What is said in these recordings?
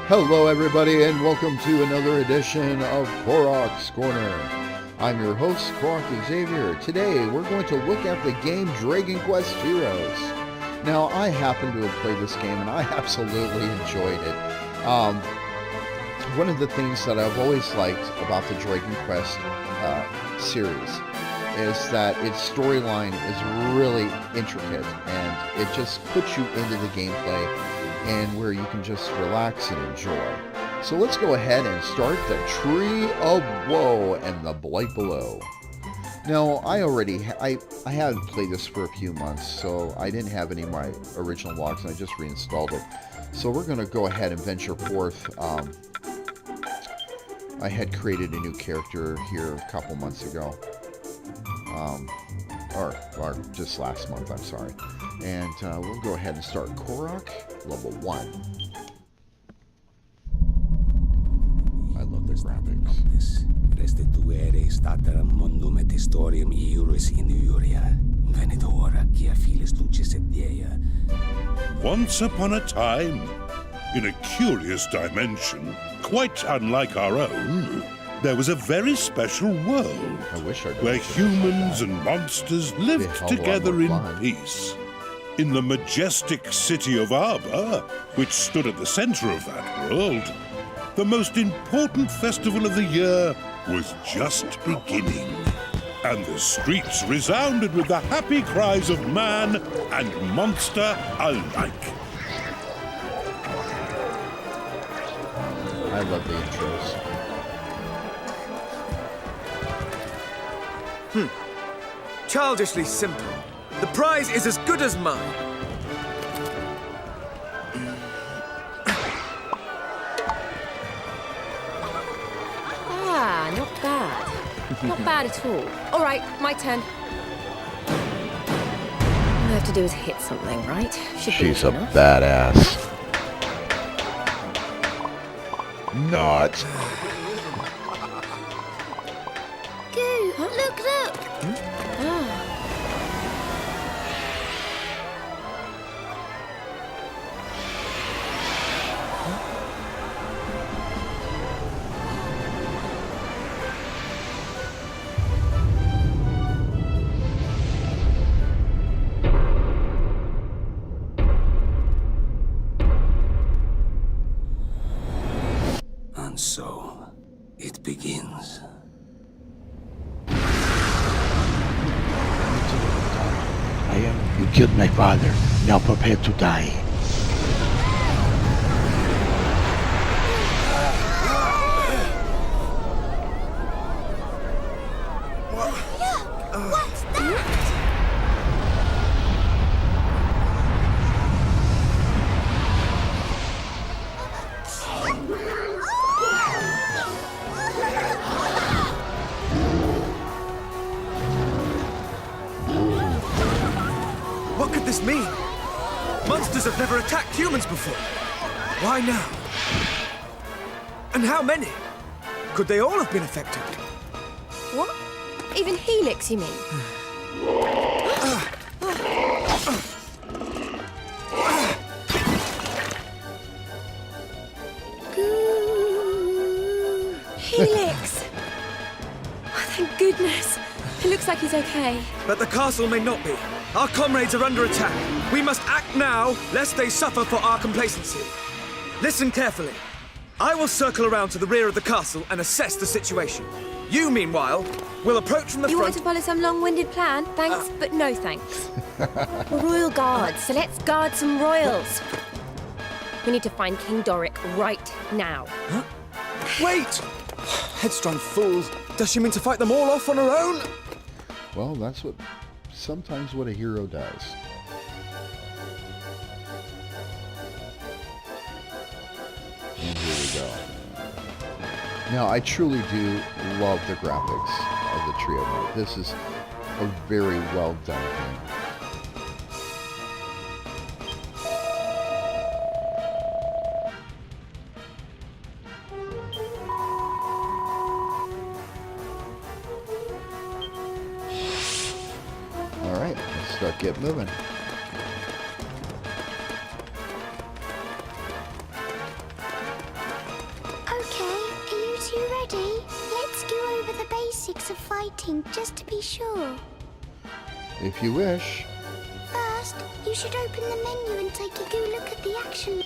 Hello everybody and welcome to another edition of Corock's Corner. I'm your host, Corock Xavier. Today we're going to look at the game Dragon Quest Heroes. Now I happen to have played this game and I absolutely enjoyed it. One of the things that I've always liked about the Dragon Quest series is that its storyline is really intricate and it just puts you into the gameplay and where you can just relax and enjoy. So let's go ahead and start the Tree of Woe and the Blight below. Now, I hadn't played this for a few months, so I didn't have any of my original logs, and I just reinstalled it. So we're going to go ahead and venture forth. I had created a new character here a couple months ago. Or just last month, I'm sorry. And we'll go ahead and start Corock, level 1. I love the graphics. Once upon a time, in a curious dimension, quite unlike our own, there was a very special world where humans and monsters lived together in peace. In the majestic city of Arbor, which stood at the center of that world, the most important festival of the year was just beginning. And the streets resounded with the happy cries of man and monster alike. I love the intros. Childishly simple. The prize is as good as mine. Ah, not bad. Not bad at all. All right, my turn. All I have to do is hit something, right? She's a badass. Not. Goo, look! Ah. And so, it begins. You killed my father. Now prepare to die. What's that? What could this mean? Monsters have never attacked humans before. Why now? And how many? Could they all have been affected? What? Even Helix, you mean? Goo. Helix! Oh, thank goodness. It looks like he's okay. But the castle may not be. Our comrades are under attack. We must act now, lest they suffer for our complacency. Listen carefully. I will circle around to the rear of the castle and assess the situation. You, meanwhile, will approach from the You front... want to follow some long-winded plan? Thanks, but no thanks. We're royal guards, so let's guard some royals. We need to find King Doric right now. Huh? Wait! Headstrong fools. Does she mean to fight them all off on her own? Well, that's sometimes what a hero does. And here we go. Now, I truly do love the graphics of the Tree of Woe. This is a very well done game. Alright, let's start getting moving. the basics of fighting, just to be sure. If you wish. First, you should open the menu and take a good look at the action.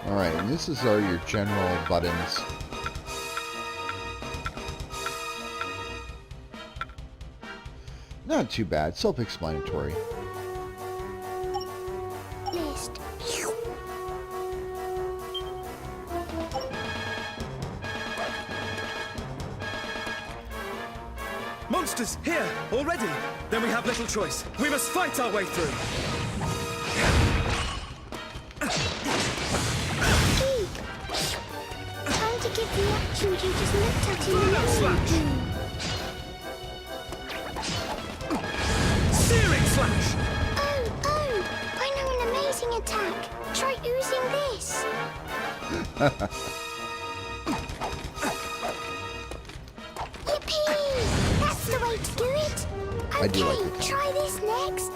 Alright, and this is your general buttons. Not too bad, self-explanatory. List. Monsters, here, already. Then we have little choice. We must fight our way through. Time to get the actions you just looked at in the menu. Searing slash! Oh, I know an amazing attack. Try using this. Yippee! That's the way to do it. Okay, I do like it. Try this next.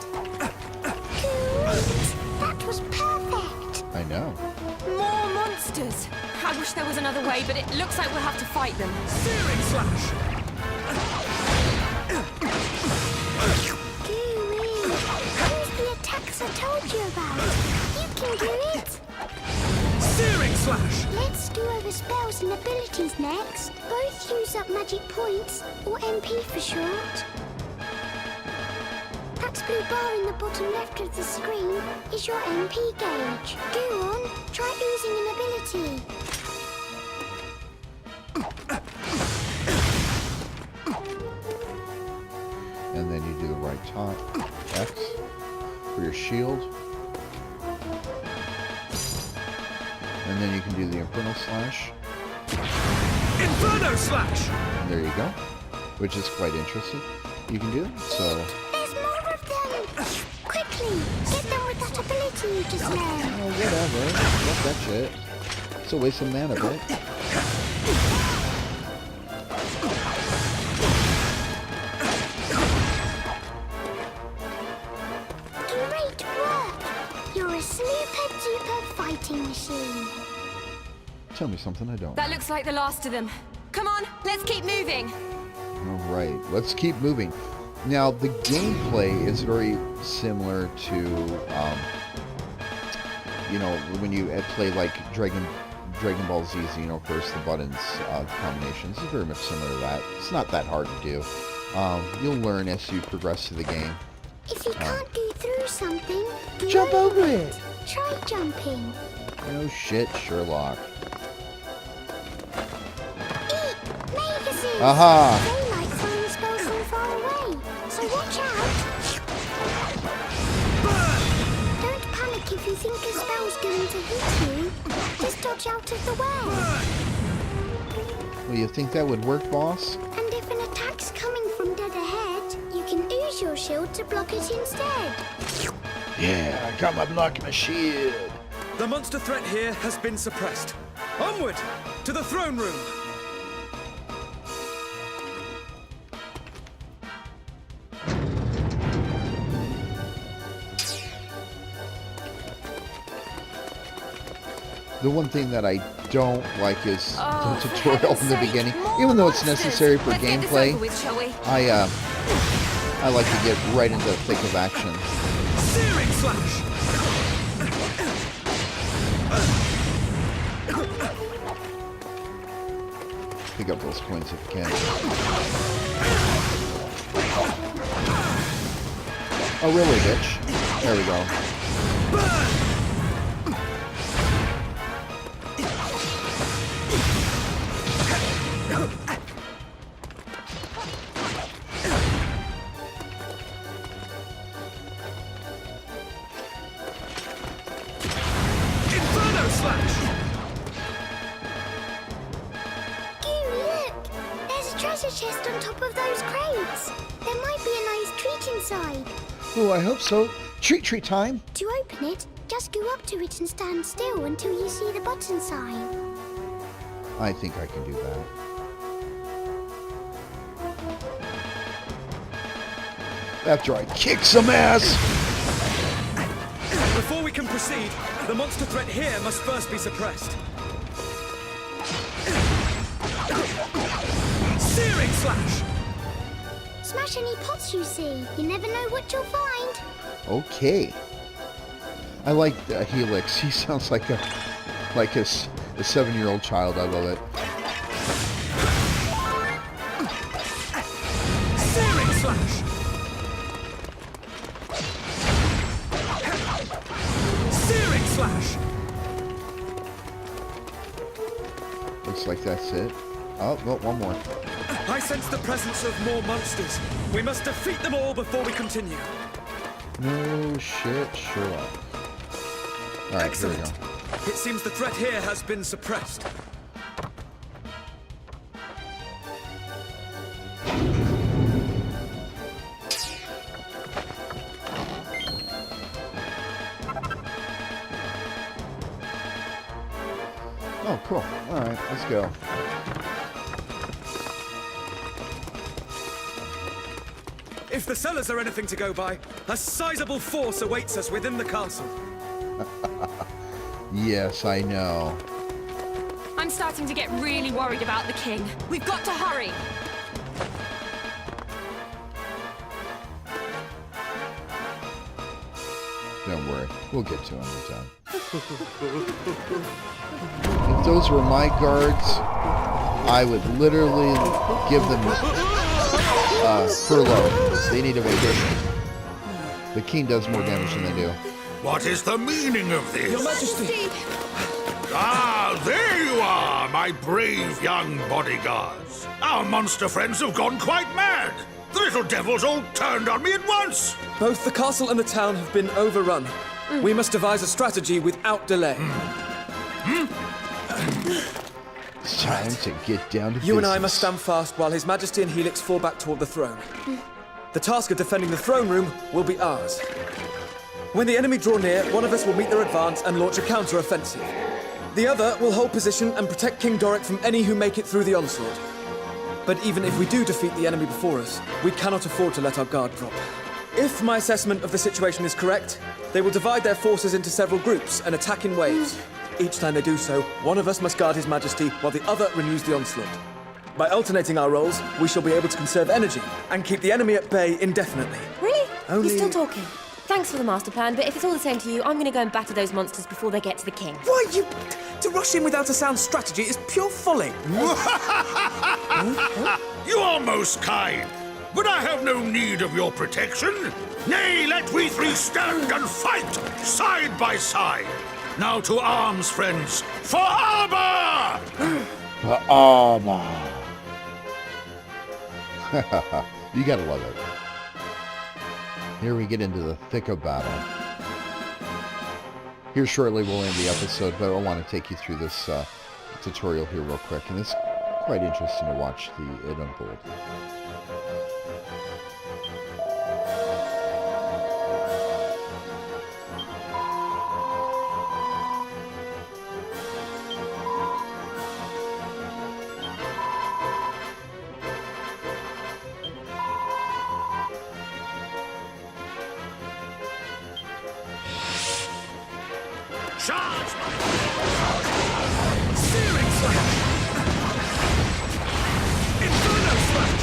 Great! That was perfect. I know. More monsters. I wish there was another way, but it looks like we'll have to fight them. Searing slash! Gooey. Use the attacks I told you about. You can do it. Searing slash! Let's do over spells and abilities next. Both use up magic points, or MP for short. That blue bar in the bottom left of the screen is your MP gauge. Go on, try using an ability. And then you do the right top X for your shield. And then you can do the Infernal Slash. Inferno slash! And there you go. Which is quite interesting. You can do it, so... There's more of them! Quickly, get them with that ability you just learned. Oh, whatever. Fuck that shit. It's a waste of mana, bit. Great work! You're a super-duper fighting machine. Tell me something I don't. That looks like the last of them. Come on, let's keep moving. All right, let's keep moving. Now, the gameplay is very similar to, you know, when you play like Dragon Ball Z, first the buttons, the combinations. It's very much similar to that. It's not that hard to do. You'll learn as you progress through the game. If you can't go through something, Jump over it! Try jumping. No shit, Sherlock. Eat magazines! Aha! They might find spells from far away, so watch out. Don't panic if you think a spell's going to hit you. Just dodge out of the way. Well, you think that would work, boss? And if an attack's coming from dead ahead, you can use your shield to block it instead. Yeah, I got my block and my shield. The monster threat here has been suppressed. Onward! To the throne room! The one thing that I don't like is Oh, the for tutorial heaven's in the sake, beginning. more Even though it's monsters. necessary for Let's get this gameplay, over with, shall we? I like to get right into the thick of action. Searing slash! Pick up those coins if you can. Oh, really, bitch? There we go. Inferno slash! Look! There's a treasure chest on top of those crates. There might be a nice treat inside. Oh, I hope so. Treat time. To open it, just go up to it and stand still until you see the button sign. I think I can do that. After I kick some ass. Before we can proceed, the monster threat here must first be suppressed. Searing slash! Smash any pots you see. You never know what you'll find. Okay. I like Helix. He sounds like a 7-year-old child. I love it. Searing slash! Searing slash! Looks like that's it. Oh, no, one more. I sense the presence of more monsters. We must defeat them all before we continue. No shit, Sherlock. Alright, Excellent. here we go. It seems the threat here has been suppressed. Oh, cool. Alright, let's go. If the cellars are anything to go by, a sizable force awaits us within the castle. Yes, I know. I'm starting to get really worried about the king. We've got to hurry. Don't worry. We'll get to him in time. If those were my guards, I would literally give them furlough. They need a vacation. The king does more damage than they do. What is the meaning of this? Your Majesty! Ah, there you are, my brave young bodyguards. Our monster friends have gone quite mad. The little devils all turned on me at once. Both the castle and the town have been overrun. We must devise a strategy without delay. It's time to get down to You and I business. must stand fast while His Majesty and Helix fall back toward the throne. The task of defending the throne room will be ours. When the enemy draw near, one of us will meet their advance and launch a counter-offensive. The other will hold position and protect King Doric from any who make it through the onslaught. But even if we do defeat the enemy before us, we cannot afford to let our guard drop. If my assessment of the situation is correct, they will divide their forces into several groups and attack in waves. Each time they do so, one of us must guard His Majesty while the other renews the onslaught. By alternating our roles, we shall be able to conserve energy and keep the enemy at bay indefinitely. Really? Only- You're still talking? Thanks for the master plan, but if it's all the same to you, I'm going to go and batter those monsters before they get to the king. Why, you... To rush in without a sound strategy is pure folly. You are most kind, but I have no need of your protection. Nay, let we three stand and fight, side by side. Now to arms, friends, for armor! You gotta love it. Here we get into the thick of battle. Here shortly we'll end the episode, but I want to take you through this tutorial here real quick, and it's quite interesting to watch it unfold. Charge! Searing slash! Inferno slash!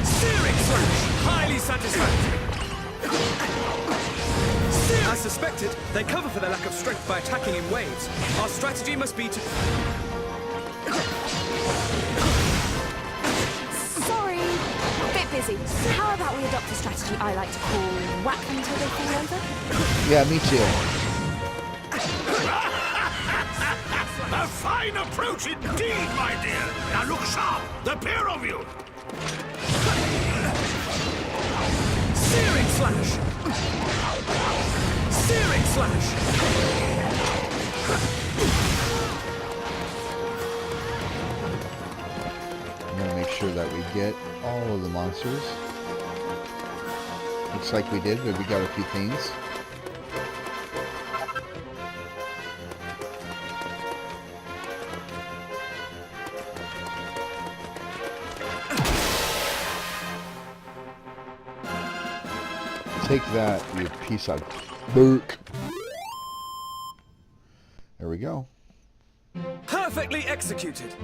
Searing slash! Highly satisfactory. As suspected, they cover for their lack of strength by attacking in waves. Our strategy must be to... Sorry, bit busy. How about we adopt a strategy I like to call whack until they fall over? Yeah, me too. A fine approach indeed, my dear. Now look sharp, the pair of you. Searing slash! Searing slash! I'm gonna make sure that we get all of the monsters. Looks like we did, but we got a few things. Take that, you piece of work. There we go. Perfectly executed.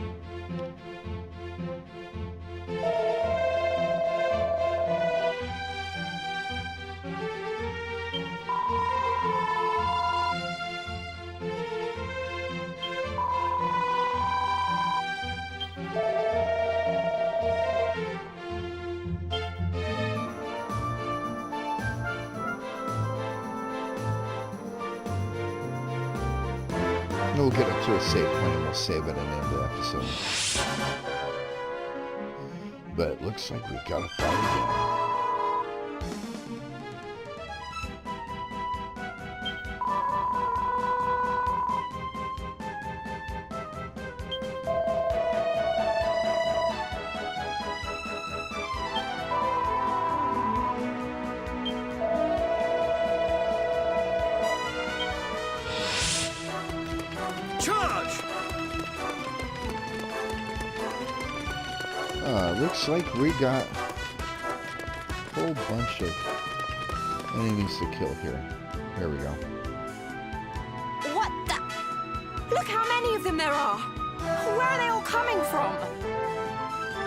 We'll get up to a save point and we'll save it and end the episode. But it looks like we gotta fight again. Looks like we got a whole bunch of enemies to kill here. Here we go. What the? Look how many of them there are. Where are they all coming from?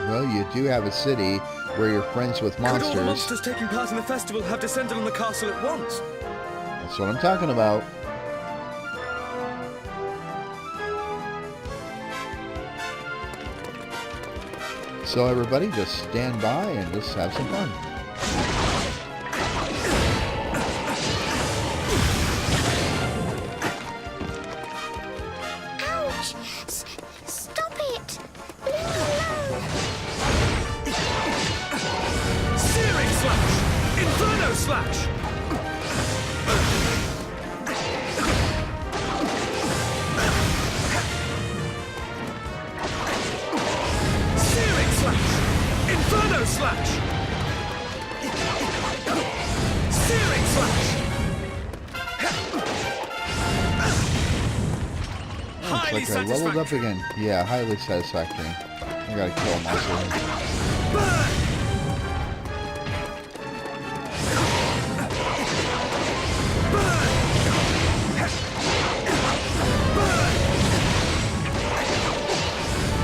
Well, you do have a city where you're friends with monsters. Could all the monsters taking part in the festival have descended on the castle at once? That's what I'm talking about. So everybody just stand by and just have some fun. Ouch! Stop it! Leave me alone! Searing slash! Inferno slash! Inferno slash! Searing slash! Looks like I leveled up again. Yeah, highly satisfactory. I gotta kill a monster. Burn!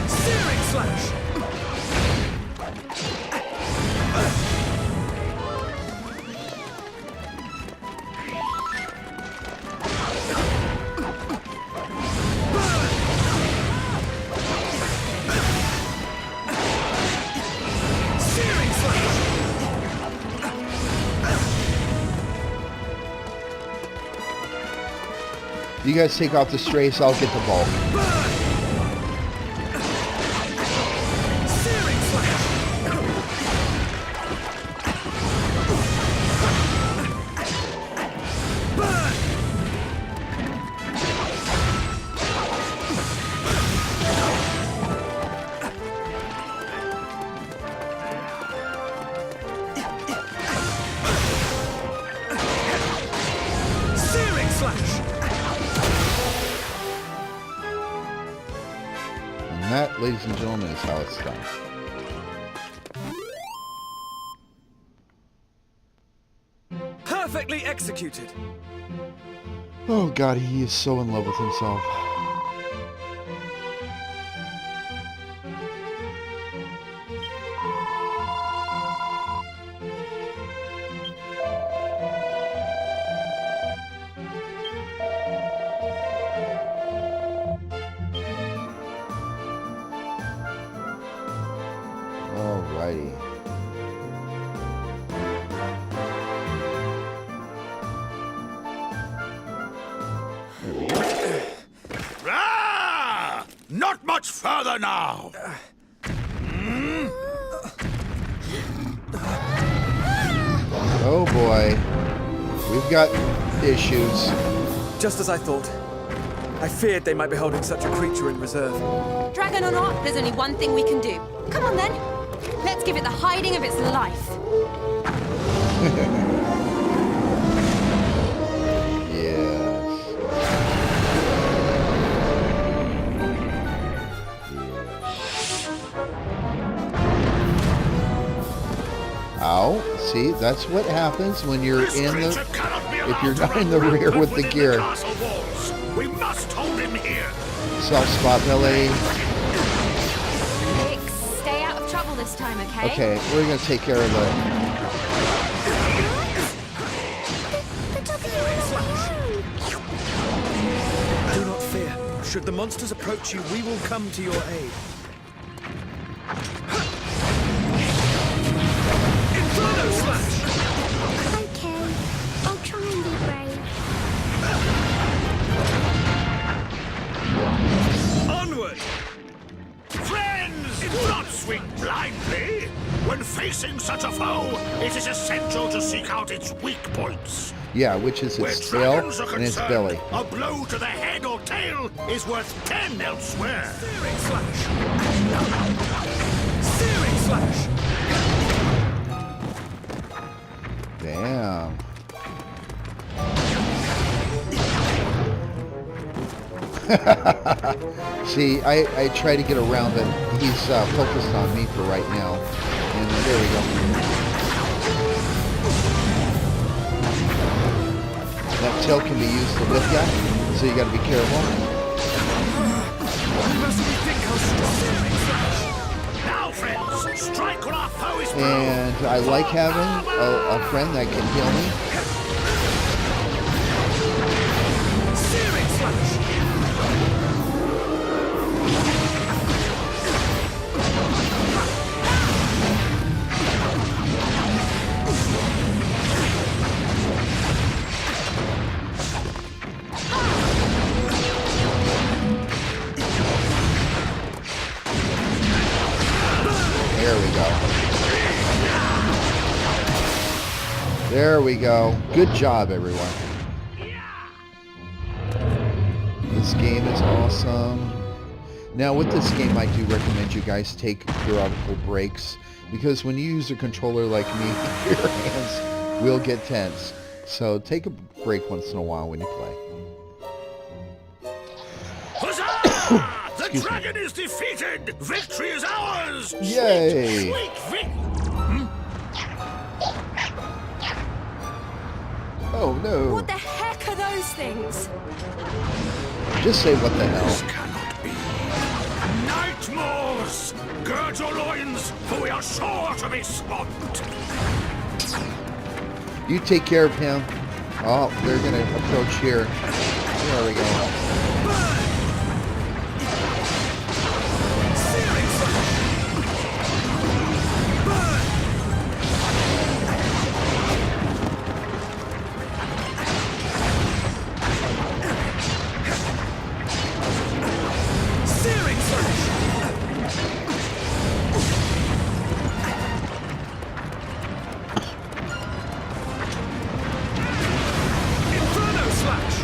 Searing slash! You guys take off the strays, I'll get the bulk. Searing slash! Burn! Searing slash! And that, ladies and gentlemen, is how it's done. Perfectly executed. Oh god, he is so in love with himself. Alrighty. Not much further now. Oh boy. We've got issues. Just as I thought. I feared they might be holding such a creature in reserve. Dragon or not, there's only one thing we can do. Come on then. Let's give it the hiding of its life. Ow. No, see, that's what happens when you're in the... If you're not in the rear with the gear. We must hold him here. Soft spot, Billy. Nick, stay out of trouble this time, okay? Okay, we're going to take care of the... Do not fear. Should the monsters approach you, we will come to your aid. Inferno Slash! Okay, I'll try and be brave. Onward! Friends, do not swing blindly. When facing such a foe, it is essential to seek out its weak points. Yeah, which is Where its tail dragons are and its concerned, belly. a blow to the head or tail is worth 10 elsewhere. Searing Slash! Searing Slash! Damn. See, I try to get around, but he's focused on me for right now. And there we go. That tail can be used to lift you, so you got to be careful. Now, friends, strike when our foe is And I like having a friend that can heal me. Searing Slash! There we go. There we go. Good job, everyone. This game is awesome. Now, with this game, I do recommend you guys take periodical breaks, because when you use a controller like me, your hands will get tense. So take a break once in a while when you play. Huzzah! The dragon is defeated! Victory is ours! Yay! Sweet victory! Oh no. What the heck are those things? Just say what the This hell. cannot be. Nightmares! Gird your loins, for we are sure to be swamped. You take care of him. Oh, they're going to approach here. There we go. Searing Slash! Searing Slash! Inferno Slash!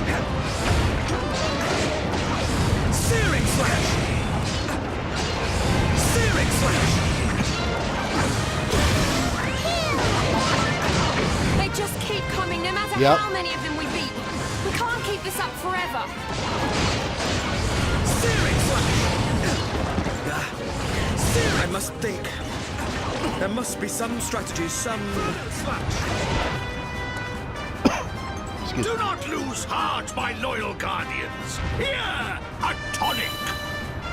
Searing Slash! Searing Slash! They just keep coming, no matter Yep. how many of them we beat. We can't keep this up forever. Searing Slash! I must think. There must be some strategy, some... Slash! Excuse Do me. not lose heart, my loyal guardians. Here, a tonic.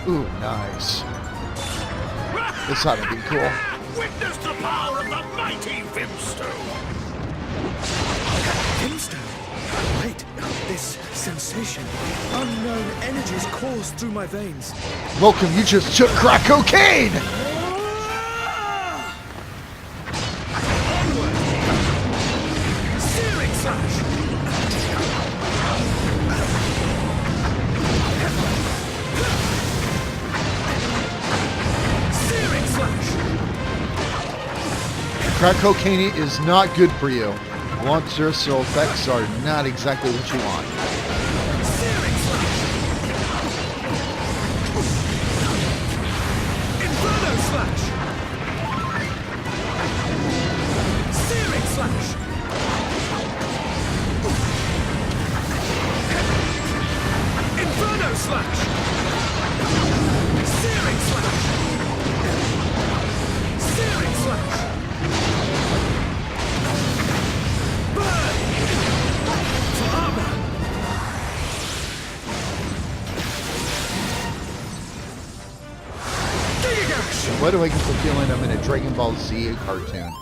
Ooh, nice. This ought to be cool. Witness the power of the mighty Vimstone. Brimstone! Wait, this sensation. Unknown energies course through my veins. Welcome, you just took crack cocaine! Onward! Searing Slash! Searing Slash! Crack cocaine is not good for you. Long-term effects are not exactly what you want. Searing Slash! Inferno Slash! Searing Slash! Inferno Slash! Searing Slash! Searing Slash! Why do I get the feeling I'm in a Dragon Ball Z cartoon?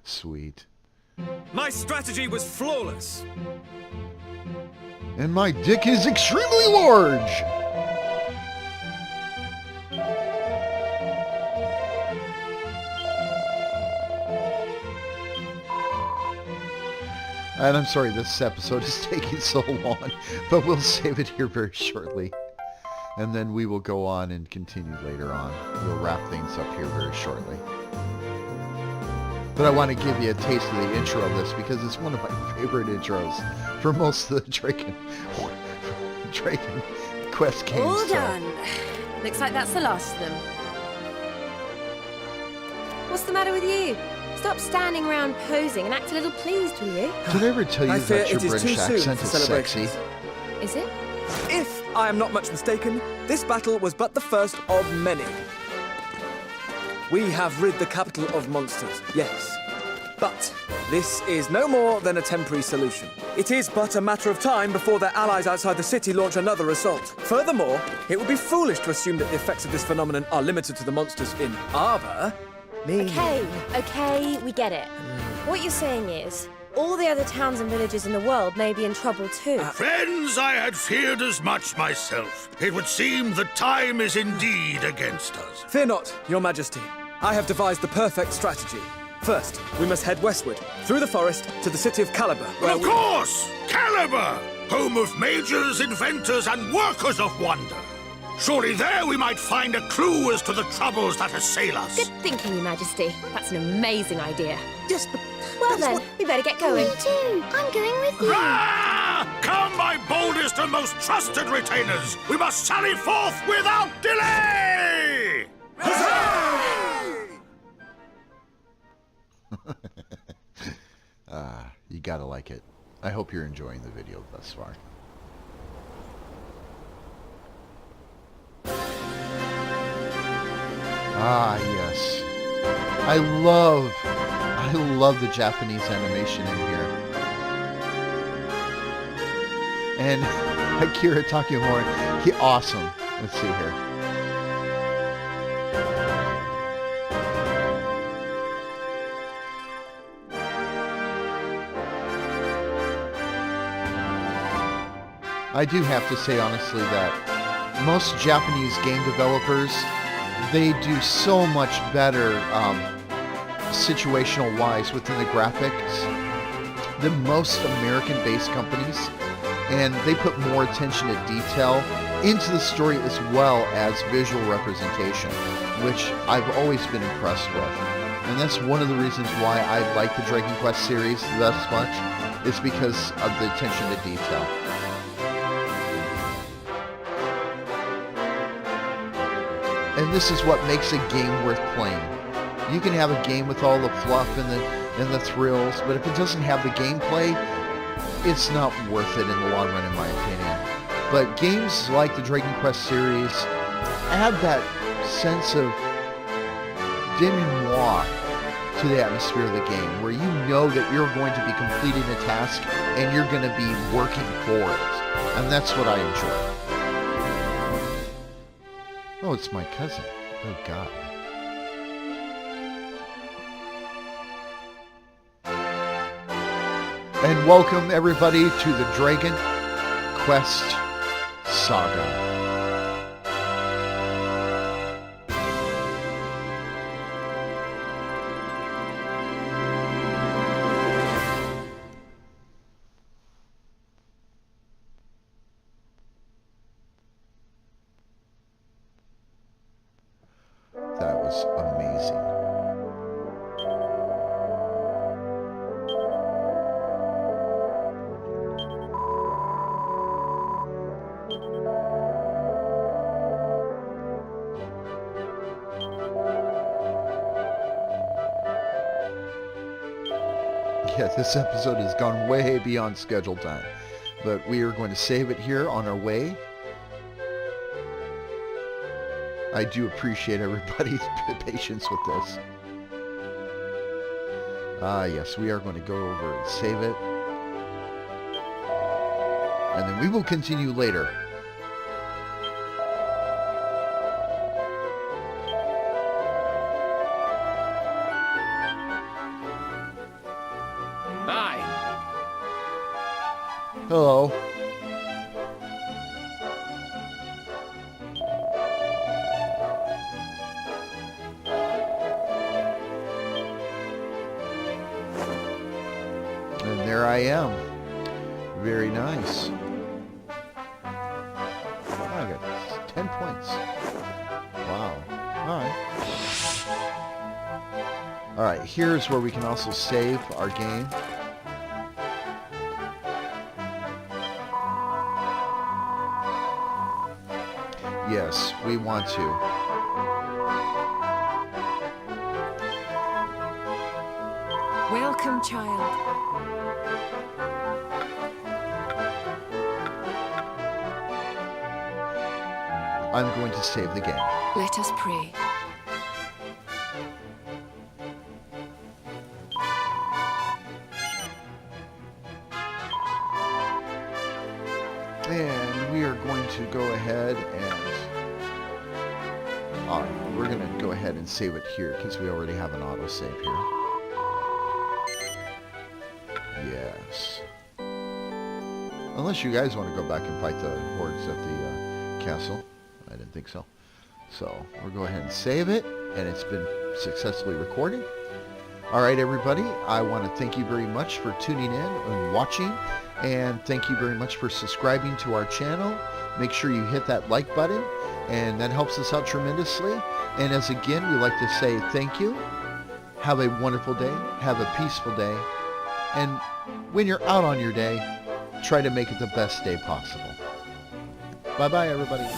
Sweet. My strategy was flawless. And my dick is extremely large! And I'm sorry this episode is taking so long, but we'll save it here very shortly. And then we will go on and continue later on. We'll wrap things up here very shortly. But I want to give you a taste of the intro of this because it's one of my favorite intros for most of the Dragon Quest games. All done. Looks like that's the last of them. What's the matter with you? Stop standing around posing and act a little pleased, will you? Did I ever tell you I fear that your it is British too soon accent for is sexy? celebrations. Is it? If I am not much mistaken, this battle was but the first of many. We have rid the capital of monsters, yes. But this is no more than a temporary solution. It is but a matter of time before their allies outside the city launch another assault. Furthermore, it would be foolish to assume that the effects of this phenomenon are limited to the monsters in Arbor. Okay, we get it. What you're saying is, all the other towns and villages in the world may be in trouble too. Friends, I had feared as much myself. It would seem the time is indeed against us. Fear not, Your Majesty. I have devised the perfect strategy. First, we must head westward, through the forest, to the city of Caliber, where Of course! Caliber! Home of mages, inventors, and workers of wonder. Surely there we might find a clue as to the troubles that assail us. Good thinking, Your Majesty. That's an amazing idea. Yes, but... Well then, we better get going. Me too. I'm going with you. Ah! Come, my boldest and most trusted retainers! We must sally forth without delay! You gotta like it. I hope you're enjoying the video thus far. Ah, yes. I love the Japanese animation in here. And Akira Takemura, he awesome. Let's see here. I do have to say honestly that most Japanese game developers, they do so much better situational wise within the graphics than most American-based companies, and they put more attention to detail into the story as well as visual representation, which I've always been impressed with. And that's one of the reasons why I like the Dragon Quest series thus much, is because of the attention to detail. And this is what makes a game worth playing. You can have a game with all the fluff and the thrills, but if it doesn't have the gameplay, it's not worth it in the long run, in my opinion. But games like the Dragon Quest series add that sense of denouement to the atmosphere of the game, where you know that you're going to be completing a task and you're going to be working for it. And that's what I enjoy. Oh, it's my cousin. Oh, God. And welcome, everybody, to the Dragon Quest Saga. That was amazing. Yeah, this episode has gone way beyond schedule time, but we are going to save it here on our way. I do appreciate everybody's patience with this. Yes, we are going to go over and save it. And then we will continue later Hello. And there I am. Very nice. I got 10 points. Wow. Alright. Alright, here's where we can also save our game. Yes, we want to. Welcome, child. I'm going to save the game. Let us pray. And we are going to go ahead and we're going to go ahead and save it here because we already have an autosave here. Yes. Unless you guys want to go back and fight the hordes at the castle. I didn't think so. So we'll go ahead and save it, and it's been successfully recorded. All right, everybody, I want to thank you very much for tuning in and watching, and thank you very much for subscribing to our channel. Make sure you hit that like button, and that helps us out tremendously. And as again, we like to say thank you. Have a wonderful day. Have a peaceful day. And when you're out on your day, try to make it the best day possible. Bye-bye, everybody.